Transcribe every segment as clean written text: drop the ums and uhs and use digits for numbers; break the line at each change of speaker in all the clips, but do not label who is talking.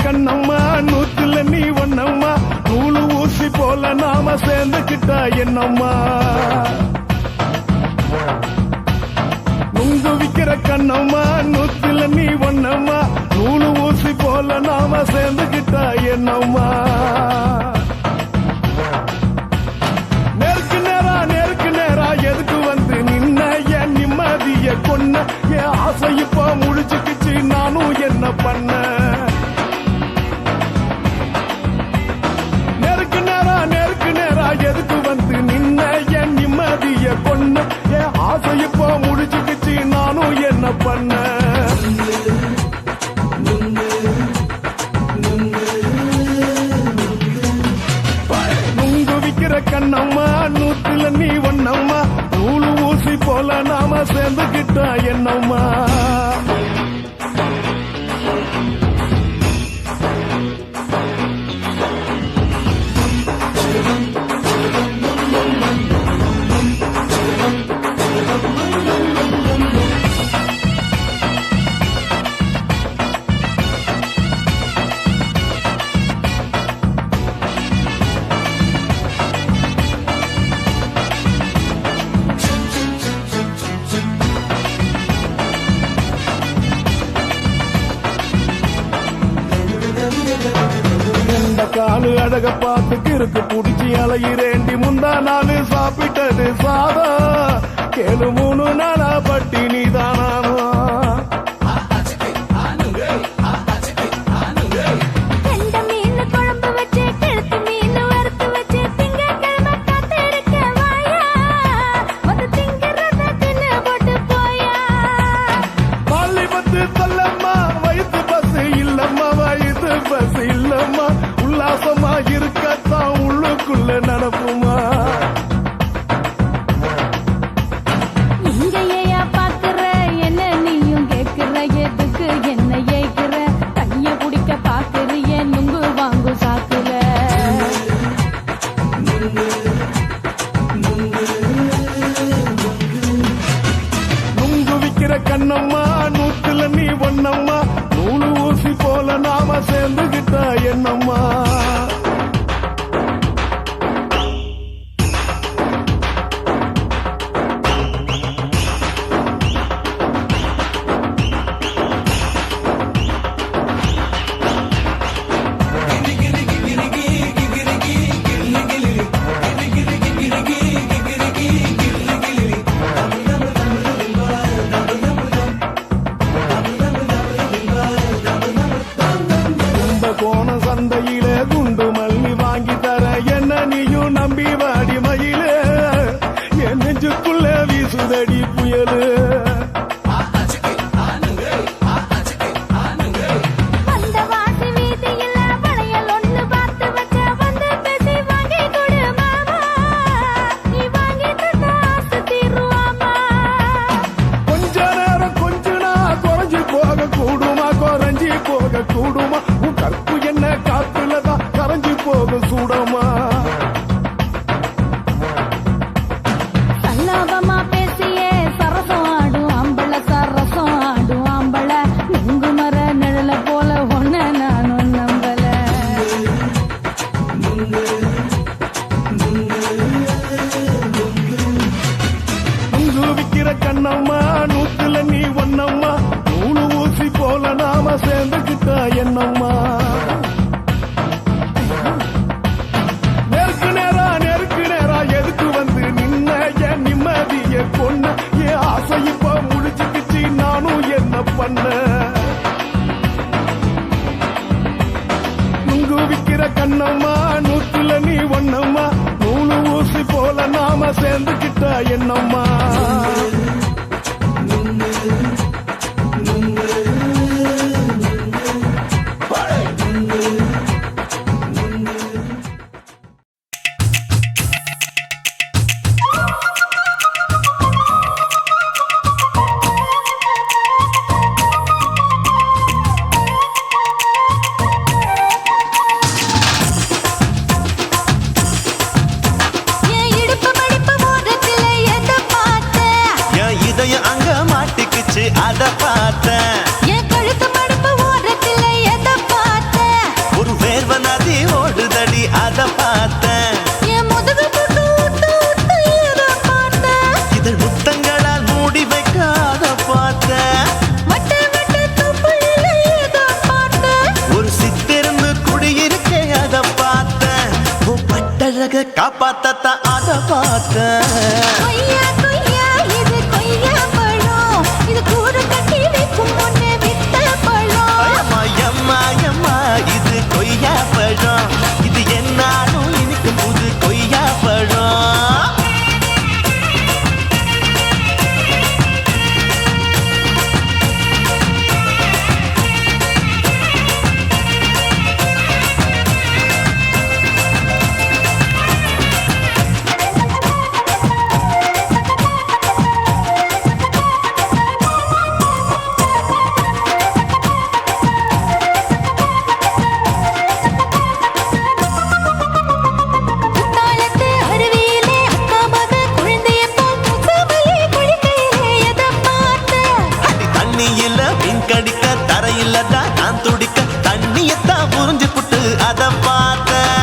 கண்ணம்மா நூத்துல நீ ஒன்னம்மா நூலு ஊசி போல நாம சேர்ந்துக்கிட்டா என்னம்மா நுங்கு விக்கிற கண்ணம்மா நூத்துல நீ ஒன்னம்மா நூலு ஊசி போல நாம சேர்ந்துக்கிட்டா என்னம்மா நேருக்கு நேரா எதுக்கு வந்து நின்ன என் நிம்மதிய கொன்ன என் ஆசை இப்ப முழிச்சுக்கிச்சு நானும் என்ன பண்ண எதுக்கு வந்து நின்ன என் நிம்மதிய கொன்ன என் ஆசை இப்போ முடிச்சுக்கிச்சு நானும் என்ன பண்ண நுங்கு விக்கிற கண்ணம்மா நூத்துல நீ ஒன்னம்மா நூலு ஊசி போல நாம சேர்ந்துக்கிட்டா என்னம்மா காலு அழக பார்த்துக்கு இருக்கு புடிச்சி அலையிறேண்டி முந்தா நாலு சாப்பிட்டது சாதா கேளு 3 நாளா பட்டினி தானானோ சொல்லம்மா வயிற்று பஸ் இல்லம்மா வயிற்று பஸ் இல்லம்மா உல்லாசமா இருக்கத்தான் உள்ளுக்குள்ள நடப்புமா
இங்கேயா பாக்குற என்ன நீயும் கேக்குற எதுக்கு என்ன ஏக்குற கைய குடிக்க பாக்குறிய நுங்கு வாங்கு சாக்குற
நுங்கு விக்கிற கண்ணம்மா நூத்துல நீ ஒன்னம்மா நூலு ஊசி போல நாம சேர்ந்துகிட்டா என்னம்மா சந்தையிலே குண்டு மல்லி வாங்கி தர என்ன நீயும் நம்பி வாடி மயிலே என் நெஞ்சுக்குள்ள வீசுதடி புயலு கொஞ்ச நேரம் கொஞ்சனா குறைஞ்சி போக கூடுமா குறைஞ்சி போக கூடுமா உன் கற்பு என்ன காத்துலதான் கரைஞ்சி போக சூடமா
சல்லாபமா பேசியே சரசம் ஆடும் ஆம்பள சரசம் ஆடும் ஆம்பள நுங்கு மர நிழல போல ஒன்ன நானும் நம்பல
நுங்கு விக்கிற கண்ணம்மா நூத்துல நீ ஒன்னம்மா நூலு ஊசி போல நாம சேர்ந்துக்கிட்டா என்னம்மா நேருக்கு நேரா எதுக்கு வந்து நின்ன என் நிம்மதிய கொன்ன என் ஆசை இப்ப முடிச்சுக்கிச்சு நானும் என்ன பண்ண நுங்கு விக்கிற கண்ணம்மா நூத்துல நீ ஒன்னம்மா நூலு ஊசி போல நாம சேர்ந்துக்கிட்டா என்னம்மா
மாட்டிக்குச்சு அத பார்த்தேன்.
என் கழுத்து மடுப்பு ஓரத்துல எதை பார்த்தேன்?
ஒரு வேர்வ நதி ஓடுதடி அத பார்த்தேன்.
என் முதுகு புட்டு ஊத்து ஊத்து எதை பார்த்தேன்?
இதழ் முத்தங்களால் மூடி வைக்க அத பார்த்தேன்.
வட்ட வட்ட தொப்புளில எதை பார்த்தேன்?
ஒரு சித்திருந்து குடியிருக்க அத பார்த்தேன். உன் பட்டழக காப்பாத்தத்தான் அத பார்த்தேன்.
கொய்யா கொய்யா இது கொய்யா பழம், இது கூறு கட்டி வைக்கும் முன்னே வித்த பழம்.
அம்மா எம்மா எம்மா இது கொய்யா பழம். இது என்னாலும் இனிக்கும் புது கொய்யா பழம்.
குத்தாலத்து அருவியிலே அக்கா மக குழந்தைய போல் முகமலே குளிக்கையிலே எதை பார்த்தேன்?
அடி தண்ணியில மீன் கடிக்க தரையில தான் நான் துடிக்க தண்ணியத்தான் புரிஞ்சு புட்டு அத பார்த்தேன்.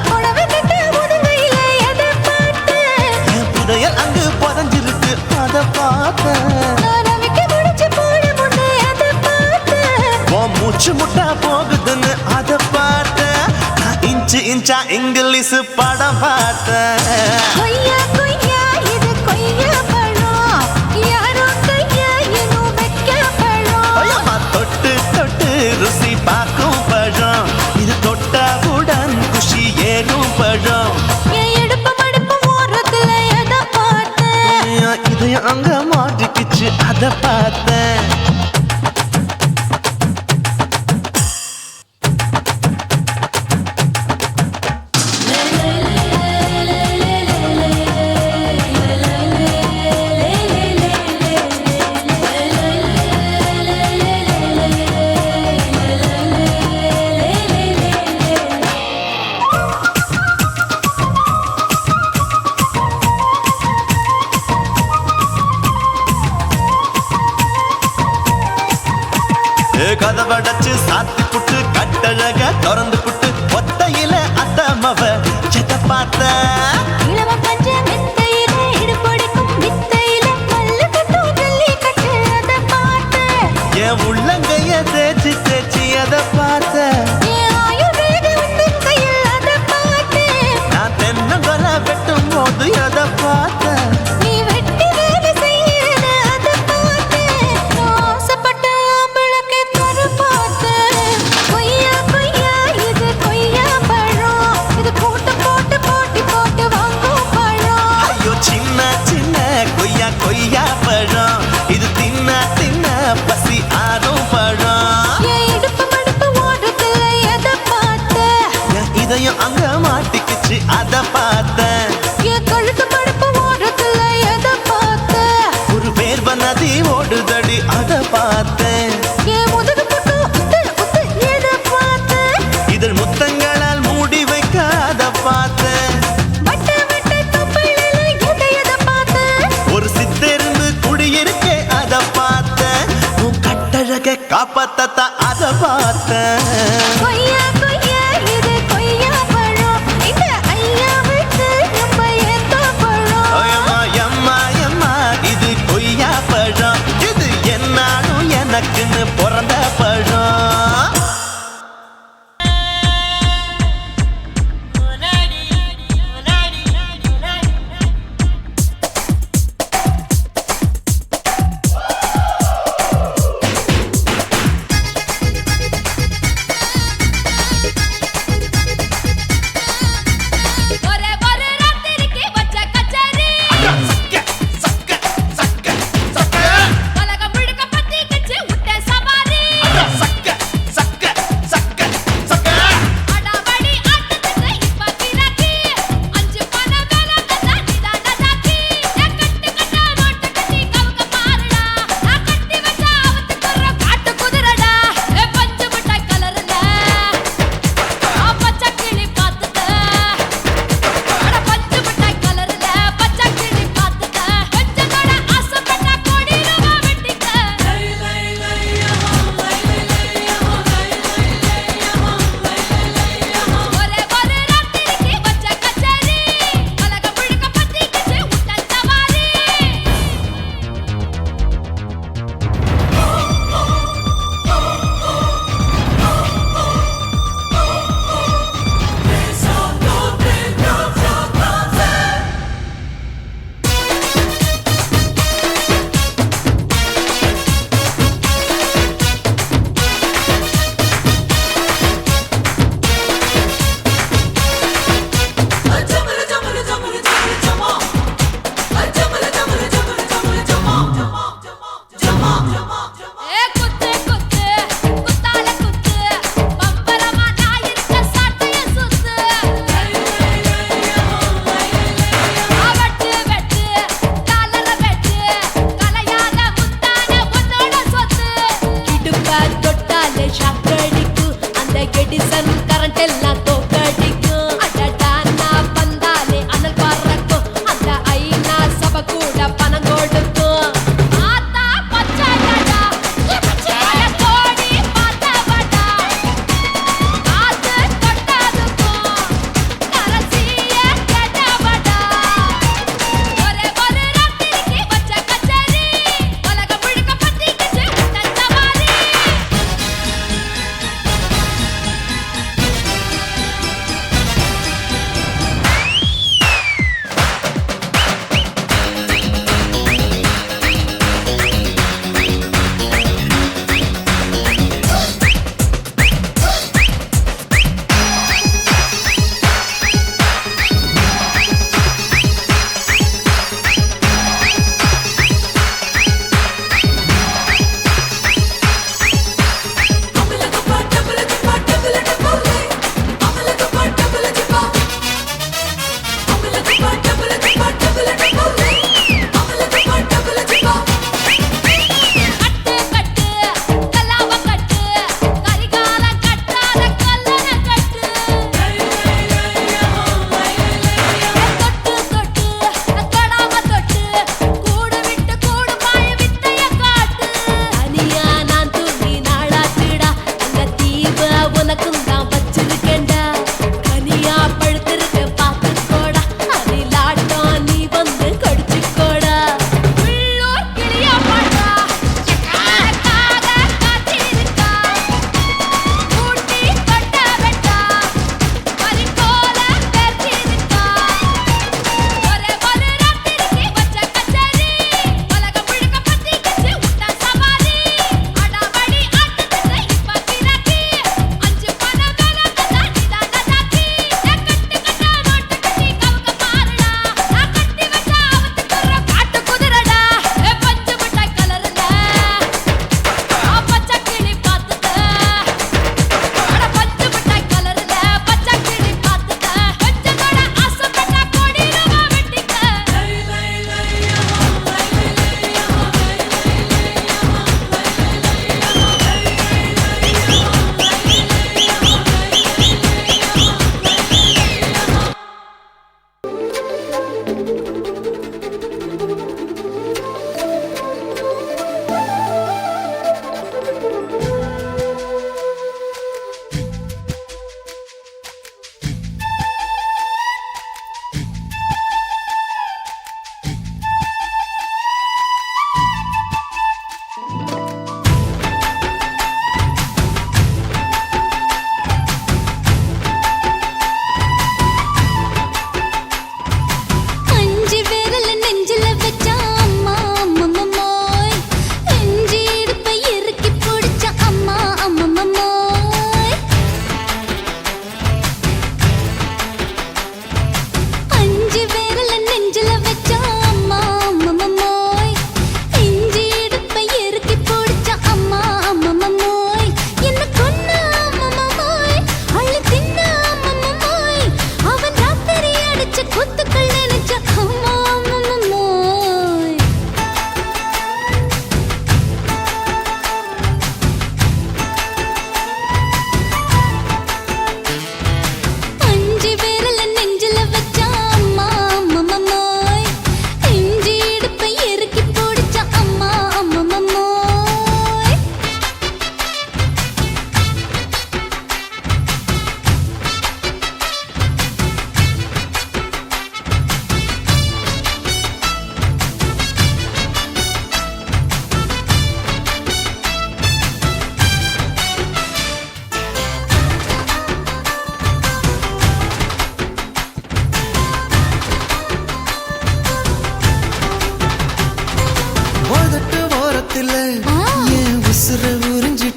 புடவை கட்ட முதுகையில எதை பார்த்தேன்?
என் புதையல் அங்கு புதஞ்சிருக்கு அத பார்த்தேன்.
நான் ரவிக்க முடிச்சு போட முன்னே எதை பார்த்தேன்?
உன் மூச்சு முட்டா போகுதுன்னு அத பார்த்தேன். நான் இன்ச்சு இன்ச்சா இங்கிலீஷ் படம் பார்த்தேன்.
கொய்யா கொய்யா இது கொய்யா பழம், யாரோ கையா இன்னும் வைக்க பழம்.
ஐயம்மா தொட்டு தொட்டு ருசி பார்க்கும் பழம். இது தொட்டவுடன் குஷி ஏறும் பழம்.
என் இடுப்பு மடுப்பு ஓரத்துல எதை பார்த்தேன்?
என் இதயம் அங்க மாட்டிக்கிச்சு அத பார்த்தேன். கதவடைச்சு சாத்தி புட்டு கட்டழக திறந்து புட்டு ஒத்தையில அத்தமவ செத்த பார்த்த.
இளவ பஞ்ச மெத்தையில இடுப்பொடிக்கும் வித்தையில மல்லு கட்டும் ஜல்லிக்கட்டு அதை பார்த்தேன்.
என் உள்ளங்கைய தேய்ச்சி தேய்ச்சி அத பார்த்த.
என் ஆயுர்வேத உந்தன் கையில் அதை பார்த்தேன்.
நான் தென்னங்கொலை வெட்டும் போது அத பார்த்த.
நீ வெட்டி வேலை செய்யறத அதை பார்த்தேன். நான் ஆசைப்பட்ட ஆம்பளுக்கு தர பார்த்தேன். கொய்யா கொய்யா இது கொய்யா பழம், இது கூட்டு போட்டு போட்டி போட்டு வாங்கும் பழம்.
ஐயோ சின்ன சின்ன கொய்யா கொய்யா பழம். இது தின்ன தின்ன பசி ஆறும் பழம்.
என் இடுப்பு மடுப்பு ஓரத்துல எதை பார்த்தேன்?
என் இதயம் அங்க மாட்டிக்குச்சு அத பார்த்தேன்.
என் கழுத்து மடுப்பு ஓரத்துல எதை பார்த்தேன்?
ஒரு வேர்வ நதி ஓடுதடி அத பார்த்தேன்.
என் முதுகு புட்டு உத்து உத்து எதை பார்த்தேன்?
இதழ் முத்தங்களால் மூடி வைக்க அத பார்த்தேன்.
வட்ட வட்ட தொப்புளில எதை பார்த்தேன்?
ஒரு சித்திருந்து குடியிருக்க அத பார்த்தேன். உன் கட்டழக காப்பாத்தத்தான் அத பார்த்தேன்.
கொய்யா கொய்யா இது கொய்யா பழம், இந்த ஐயாவுக்கு ரொம்ப ஏத்த பழம்.
ஐயம்மா எம்மா எம்மா இது கொய்யா பழம். இது என்னாலும் எனக்குன்னு பிறந்த பழம்.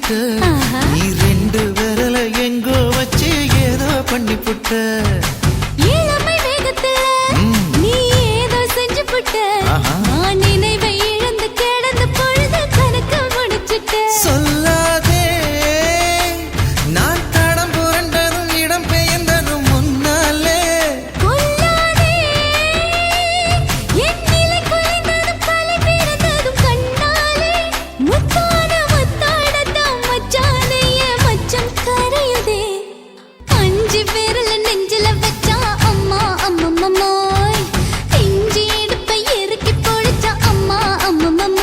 புட்ட நீ ரெண்டு விரல எங்கோ வச்சு ஏதோ பண்ணி புட்ட
இளமை வேகத்துல நீ ஏதோ செஞ்சு புட்ட நான் நினைவை இழந்து கிடந்து பொழுது கணக்கு முடிச்சிட்ட
சொல்லாதே நான் தடம் புரண்டதும் இடம் பெயர்ந்ததும் முன்னாலே
கொல்லாதே என் நிலை குலைந்ததும் பல பிறந்ததும் கண்ணாலே முத்தான முத்தாடத்தான் மச்சானே என் மச்சம் கரையுதே அஞ்சு விரல நெஞ்சில வச்சா அம்மா அம்மம்மோய் இஞ்சி இடுப்பை இறுக்கி பொழிச்சா அம்மா அம்மம்மோய்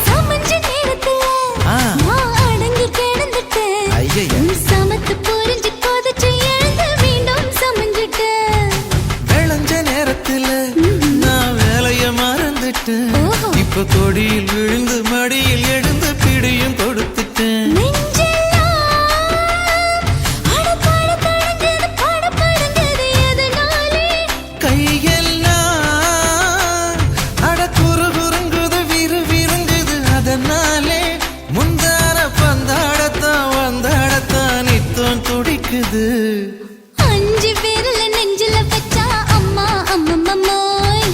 சமஞ்ச நேரத்துல நான் அடங்கி கிடந்துட்டேன்
ஐயைய.
சமத்து புரிஞ்சு கொதிச்சு எழுந்து மீண்டும் சமஞ்சிட்டேன்
விளைஞ்ச நேரத்துல நான் வேலைய மறந்துட்டேன்
ஓஹோ.
இப்ப கொடியில் விழுந்து மடியில் எழுந்து பிடியும் கொடுத்துட்டேன்
நெஞ்செல்லாம் அடப்பாட தடஞ்சது படபடங்குது எதனாலே
கையெல்லாம் அட குறு குறுங்குது விறு விருங்குது அதனாலே முந்தார பந்தாடத்தான் வந்தாடத்தான் நித்தம் துடிக்குது
அஞ்சு விரல நெஞ்சில வச்சா அம்மா அம்மம்மோய்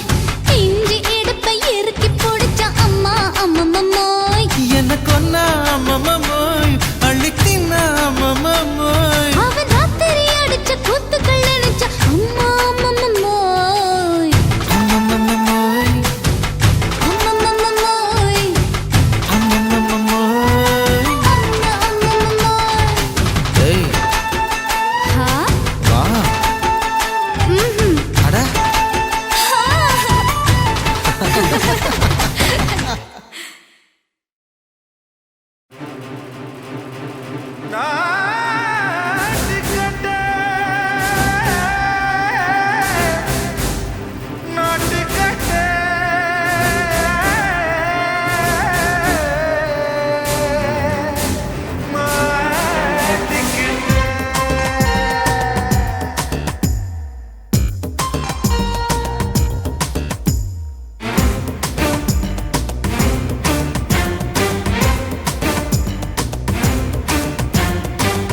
இஞ்சி இடுப்பை இறுக்கி பொடிச்சா அம்மா அம்மம்மோய்
என்ன கொன்னா அம்மம்மோய் அள்ளி தின்னா அம்மம்மோய்
அவன் ராத்திரி அடிச்ச கூத்துக்கள் நினைச்ச அம்மா அம்மம்மோய்
அம்மம்மோய்
அம்மம்மோய்
அம்மம்மோய்
அம்மா அம்மம்மோய்
ஏய்
ஹா
வா
ம்ஹும்
அட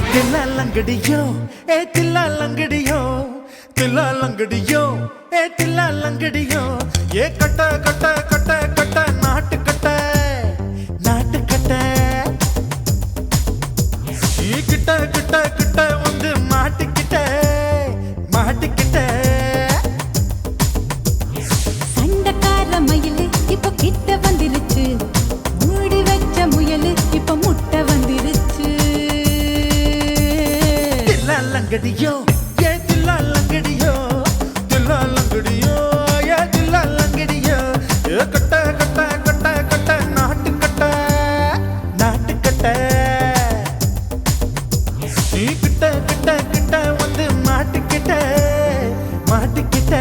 தில்லாலங்கடியோ ஏ தில்லாலங்கடியோ தில்லாலங்கடியோ ஏ தில்லாலங்கடியோ ஏ கட்ட கட்ட கட்ட கட்ட நாட்டு கட்ட நாட்டு கட்ட ஈ கிட்ட கிட்ட கிட்ட வந்து மாட்டிக்கிட்ட மாட்டிக்கிட்ட
சண்டக்கார மயிலு இப்ப கிட்ட வந்துருச்சு மூடி வச்ச முயலு இப்ப முட்டை வந்துருச்சு
தில்லாலங்கடியோ ஏ தில்லாலங்கடியோ தில்லாலங்கடியோ ஏ தில்லாலங்கடியோ ஏ கட்ட கட்ட கட்ட கட்ட நாட்டு கட்ட நாட்டு கட்ட நீ கிட்ட கிட்ட கிட்ட வந்து மாட்டிக்கிட்ட மாட்டிக்கிட்ட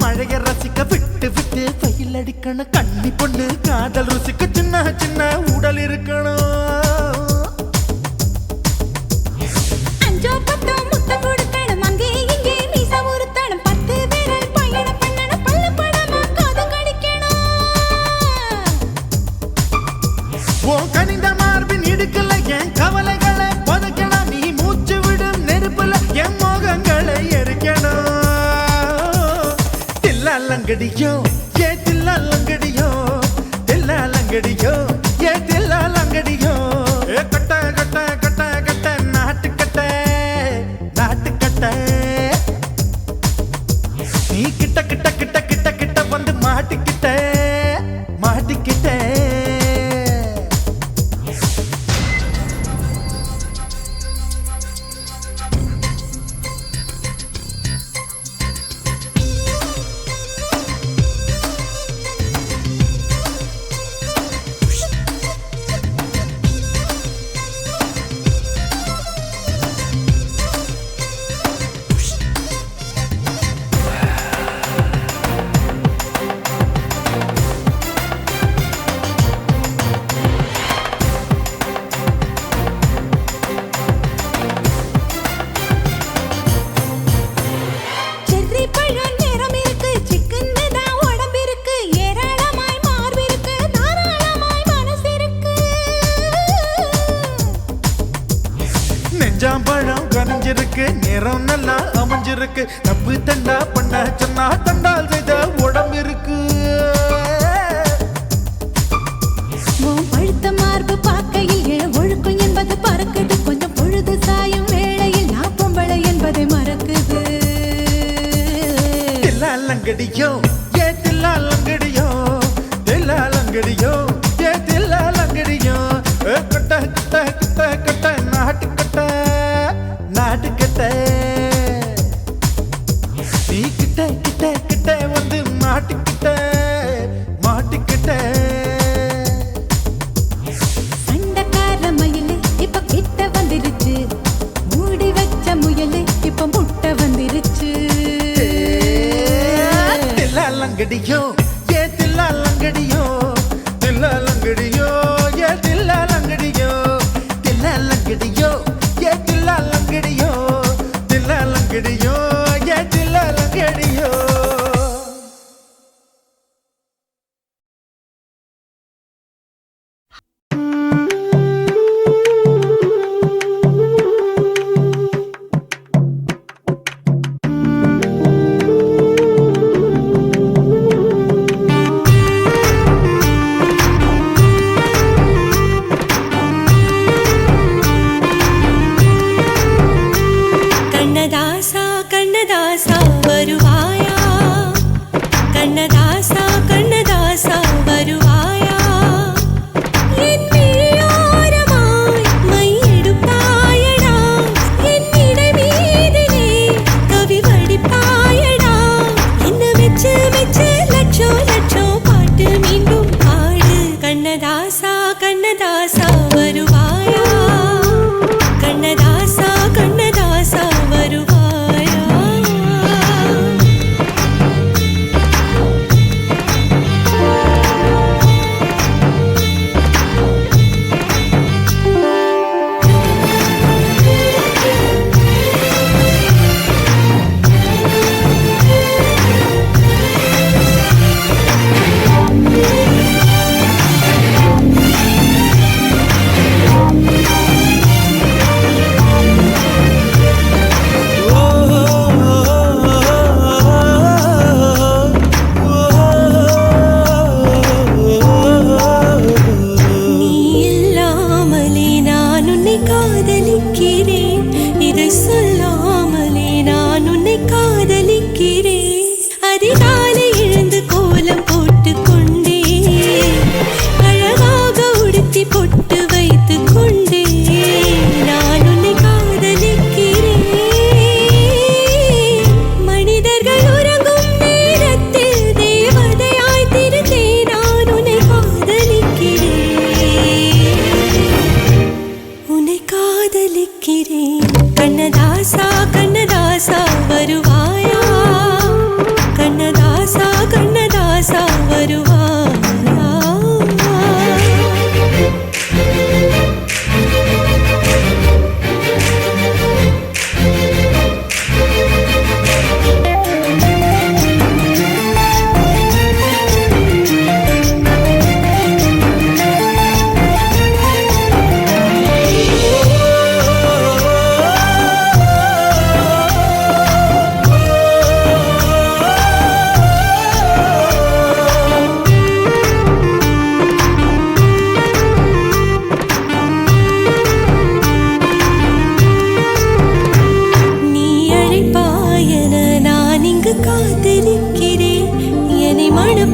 மழைய ரசிக்க விட்டு விட்டு பயில் அடிக்கணும் கண்ணி பொண்ணு காதல் ருசிக்க சின்ன சின்ன உடல் இருக்கணும்
அஞ்சோ பத்தோ முட்டை கொடுக்கணும் அங்கே இங்கே மீச உருத்தணும் 10 விரல் பயணம் பண்ணணும் பல்ல படமா
தில்லாலங்கடியோ ஏ தில்லாலங்கடியோ தில்லாலங்கடியோ ஏ தில்லாலங்கடியோ ஏ கட்ட கட்ட கட்ட கட்ட நாட்டு கட்ட நாட்டு கட்ட நீ கிட்ட கிட்ட கிட்ட கிட்ட கிட்ட வந்து மாட்டிக்கிட்ட மாட்டிக்கிட்ட
செர்ரி பழம் நிறம் இருக்கு சிக்கன்னு தான் உடம்பு இருக்கு ஏராளமாய் மார்பு இருக்கு தாராளமாய் மனசு இருக்கு
நெஞ்சாம்பழம் கனிஞ்சிருக்கு நிறம் நல்லா அமைஞ்சிருக்கு தப்பு தண்டா பண்ண சொன்னா தண்டால் செய்த உடம்பு இருக்கு
உன் பழுத்த மார்பு பார்க்கையில் என் ஒழுக்கம் என்பது பறக்குது கொஞ்சம் பொழுது சாயும் வேளையில் நான் பொம்பளை என்பதை மறக்குது
தில்லாலங்கடியோ ஏ தில்லாலங்கடியோ தில்லாலங்கடியோ ஏ தில்லாலங்கடியோ கட்ட கட்ட கட்ட கட்ட நாட்டு கட்ட நாட்டு கட்ட நீ கிட்ட கிட்ட கிட்ட வந்து மாட்டிக்கிட்ட மாட்டிக்கிட்ட
சண்டைக்கார மயிலு இப்ப கிட்ட வந்துருச்சு மூடி வச்ச முயலு இப்ப முட்டை வந்துருச்சு
தில்லாலங்கடியோ ஏ தில்லாலங்கடியோ தில்லாலங்கடியோ ஏ தில்லாலங்கடியோ தில்லாலங்கடியோ ஏ தில்லாலங்கடியோ தில்லாலங்கடியோ ஏ தில்லாலங்கடியோ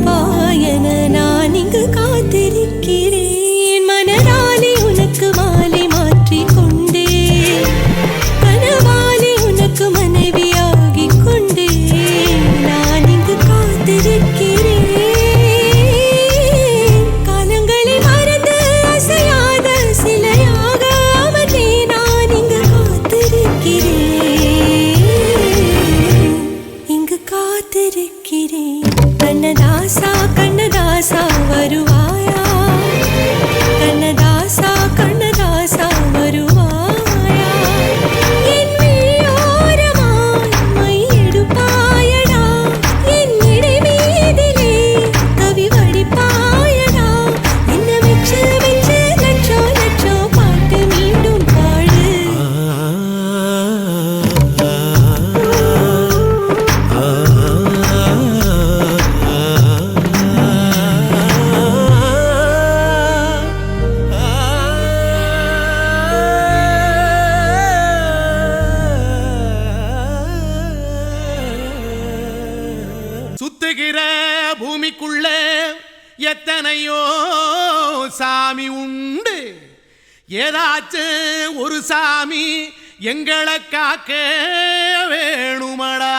இருப்பாயன நான் இங்கு காத்திருக்கிறேன். மனதாலே உனக்கு மாலை மாற்றிக் கொண்டேன், கனவாலே உனக்கு மனைவியாகிக் கொண்டேன். நான் இங்கு காத்திருக்கிறேன். காலங்களை மறந்து அசையாத சிலையாக அவனே நான் இங்கு காத்திருக்கிறேன், இங்கு காத்திருக்கிறேன். கண்ணதாசா கண்ணதாசா வருவாயா, கண்ணதாசா கண்ணதாசா வருவாயா, என் விழியோரமாய் மை எடுப்பாயடா, என் இடை மீதிலே கவி வடிப்பாயடா, என்ன மெச்சு மெச்சு லட்சோ லட்சோ பாட்டு மீண்டும் பாடு.
சுத்துகிற பூமிக்குள்ள எத்தனையோ சாமி உண்டு, ஏதாச்சும் ஒரு சாமி எங்களை காக்க வேணுமடா.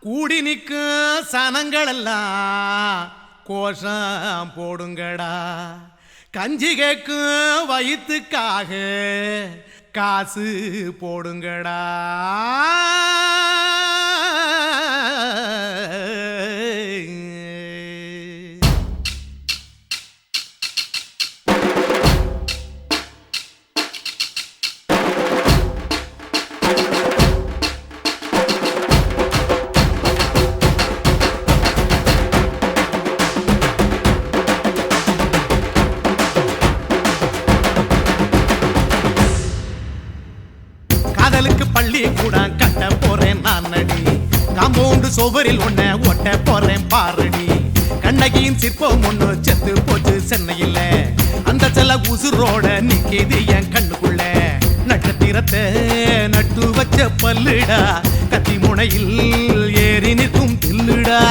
கூடி நிற்கும் சனங்களெல்லாம் கோஷம் போடுங்கடா, கஞ்சி கேக்கும் வயிற்றுக்காக காசு போடுங்கடா. காதலுக்கு பள்ளி கூட கட்ட போறேன் நான் நடி, காம்பவுண்டு சுவரில் ஒன்ன ஒட்ட போறேன் பாரடி. கண்ணகியின் சிற்பம் ஒண்ணு செத்து போச்சு சென்னையில, அந்த சில உசுரோட நிக்கிது என் கண்ணுக்குள்ள. நட்சத்திரத்தை நட்டு வச்ச பல்லுடா, கத்தி முனையில் ஏறி நிற்கும் தில்லுடா,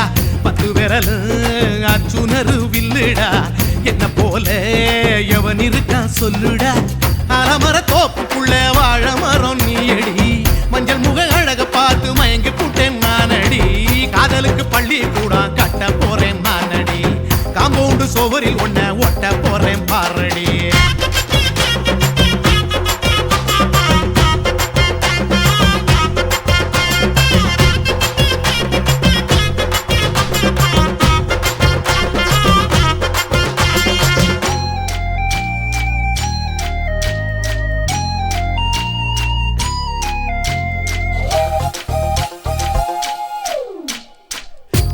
10 விரல் அச்சுணரு வில்லுடா. என்ன போல எவன் இருக்கா சொல்லுடா, அலமர தோப்புக்குள்ள வாழ மரம் நீயடி, மஞ்சள் முக அழக பார்த்து மயங்கி புட்டேன் நானடி. காதலுக்கு பள்ளி கூட கட்ட போறேன் நானடி, காம்பவுண்டு சுவரில் ஒன்ன ஒட்ட போறேன் பாரடி.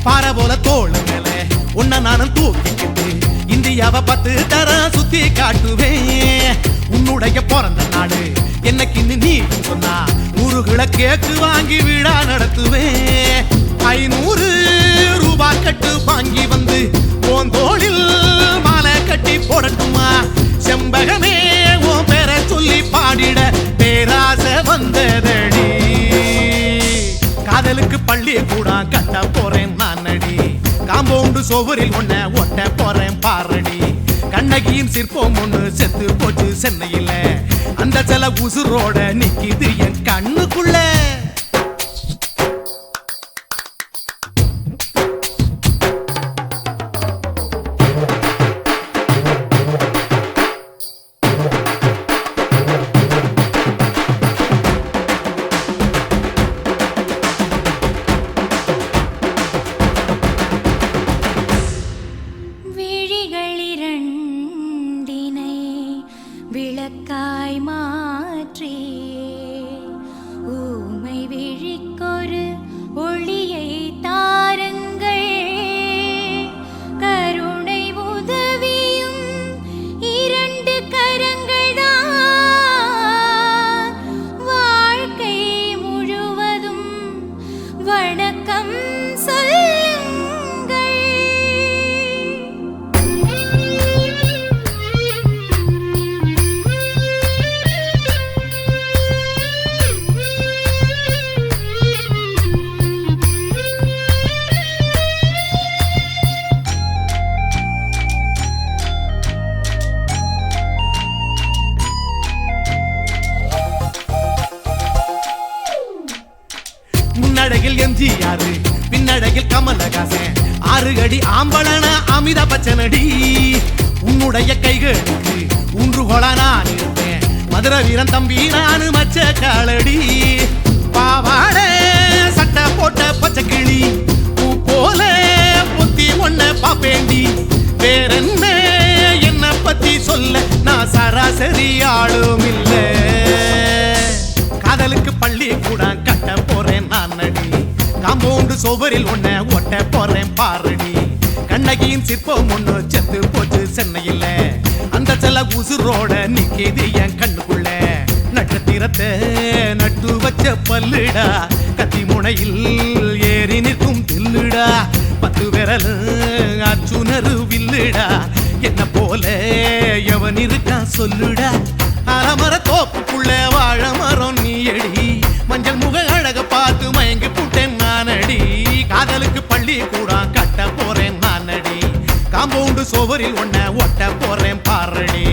பாறை போல தோளு மேல உன்ன நானும் தூக்கிக்கிட்டு இந்தியாவை 10 தரம் சுத்தி காட்டுவேன். உன்னுடைய பிறந்த நாடு என்னைக்குன்னு நீ சொன்னா 100 கிலோ கேக்கு வாங்கி விழா நடத்துவேன். 500 ரூபாய் கட்டு வாங்கி வந்து உன் தோளில் மாலை கட்டி போடட்டுமா? செம்பகமே உன் பேரை சொல்லி பாடிட பேராசை வந்ததடி. காதலுக்கு பள்ளி கூட கட்ட போறேன் நானடி, காம்பவுண்டு சுவரில் ஒன்ன ஒட்ட போறேன் பாரடி. கண்ணகியின் சிற்பம் ஒண்ணு செத்து போச்சு சென்னையில, அந்த சில உசுரோட நிக்கிது என் கண்ணுக்குள்ள.
விளக்காய் மாற்றி ஊமை
ஏழையில் கமலஹாசன் 6 அடி ஆம்பளன அமிதாப் பச்சனடி உன்னுடைய கைகளுக்கு ஊன்றுகோலா நான் இருப்பேன் மதுரை வீரன் தம்பி நானு மச்ச காலடி பாவாடை சட்டை போட்ட பச்சை கிளி பூ போல பொத்தி ஒன்ன பாப்பேண்டி வேறென்ன என்ன பத்தி சொல்ல நான் சராசரி ஆளும் இல்ல காதலுக்கு பள்ளி கூட கட்ட போறேன் நான் நடி காம்பவுண்டு சோவரில் ஒன்ன ஒட்ட போறேன் பாரடி கண்ணகியின் சிற்பம் ஒண்ணு செத்து போச்சு சென்னையில் அந்த செல உசுரோட நிக்கிது என் கண்ணுக்குள்ள நட்சத்திரத்தை நட்டு வச்ச பல்லுடா கத்தி முனையில் ஏறி நிற்கும் தில்லுடா 10 விரல் அச்சுணரு வில்லுடா என்ன போல எவன் இருக்கான் சொல்லுடா அலமர தோப்புக்குள்ள வாழ மரம் நீ அடி மஞ்சள் முக அழக பார்த்து மயங்கி புட்டேன் நானடி காதலுக்கு பள்ளி கூட கட்ட போறேன் நானடி காம்பவுண்டு சோவரில் ஒன்ன ஒட்ட போறேன் பாரடி